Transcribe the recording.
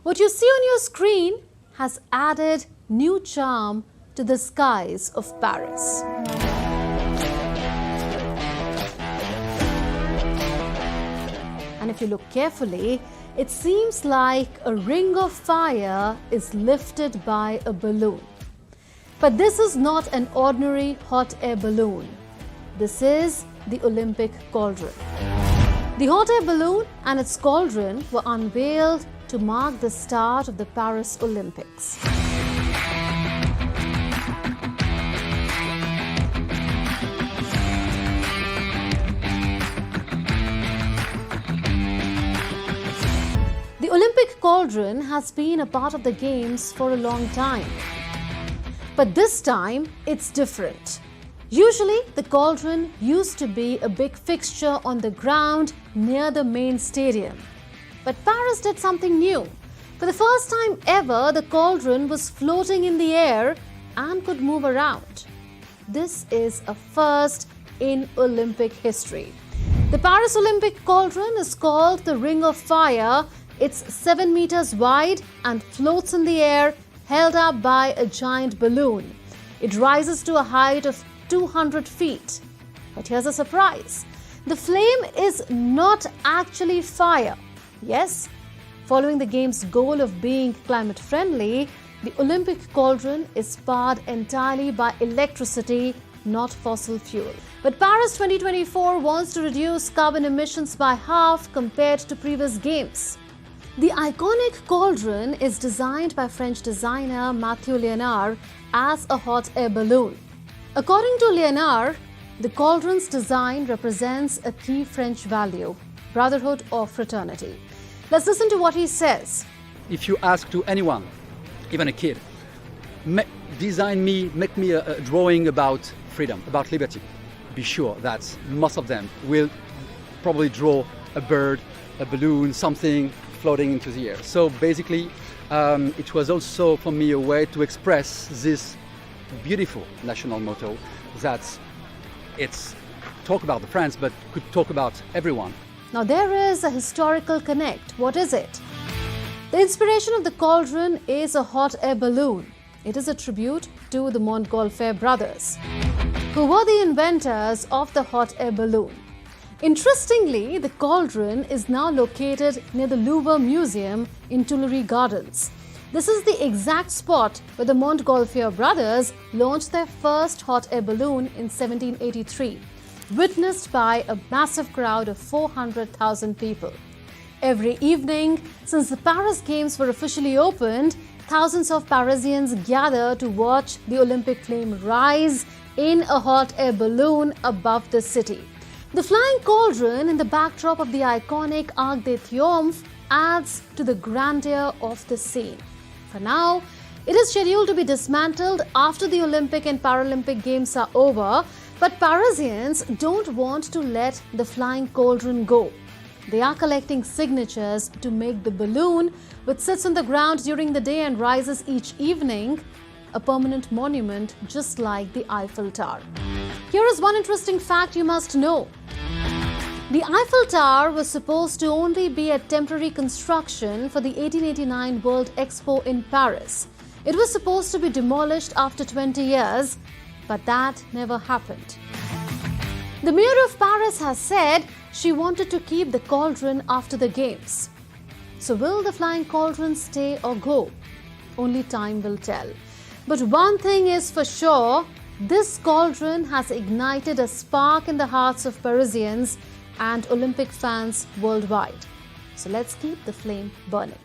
What you see on your screen has added new charm to the skies of Paris. And if you look carefully, it seems like a ring of fire is lifted by a balloon. But this is not an ordinary hot air balloon. This is the Olympic Cauldron. The hot air balloon and its cauldron were unveiled to mark the start of the Paris Olympics. The Olympic Cauldron has been a part of the Games for a long time. But this time, it's different. Usually, the cauldron used to be a big fixture on the ground near the main stadium. But Paris did something new. For the first time ever, the cauldron was floating in the air and could move around. This is a first in Olympic history. The Paris Olympic Cauldron is called the Ring of Fire. It's 7 meters wide and floats in the air, held up by a giant balloon. It rises to a height of 200 feet. But here's a surprise. The flame is not actually fire. Yes, following the game's goal of being climate friendly, the Olympic Cauldron is powered entirely by electricity, not fossil fuel. But Paris 2024 wants to reduce carbon emissions by half compared to previous games. The iconic cauldron is designed by French designer Mathieu Lehanneur as a hot air balloon. According to Lehanneur, the cauldron's design represents a key French value, brotherhood or fraternity. Let's listen to what he says. If you ask to anyone, even a kid, make me a drawing about freedom, about liberty, be sure that most of them will probably draw a bird, a balloon, something floating into the air. So basically, it was also for me a way to express this beautiful national motto that it's talk about the France, but could talk about everyone. Now there is a historical connect. What is it? The inspiration of the cauldron is a hot air balloon. It is a tribute to the Montgolfier brothers, who were the inventors of the hot air balloon. Interestingly, the cauldron is now located near the Louvre Museum in Tuileries Gardens. This is the exact spot where the Montgolfier brothers launched their first hot air balloon in 1783, witnessed by a massive crowd of 400,000 people. Every evening, since the Paris Games were officially opened, thousands of Parisians gather to watch the Olympic flame rise in a hot air balloon above the city. The flying cauldron in the backdrop of the iconic Arc de Triomphe adds to the grandeur of the scene. For now, it is scheduled to be dismantled after the Olympic and Paralympic Games are over, but Parisians don't want to let the flying cauldron go. They are collecting signatures to make the balloon, which sits on the ground during the day and rises each evening, a permanent monument just like the Eiffel Tower. Here is one interesting fact you must know. The Eiffel Tower was supposed to only be a temporary construction for the 1889 World Expo in Paris. It was supposed to be demolished after 20 years, but that never happened. The mayor of Paris has said she wanted to keep the cauldron after the Games. So will the flying cauldron stay or go? Only time will tell. But one thing is for sure, this cauldron has ignited a spark in the hearts of Parisians and Olympic fans worldwide. So let's keep the flame burning.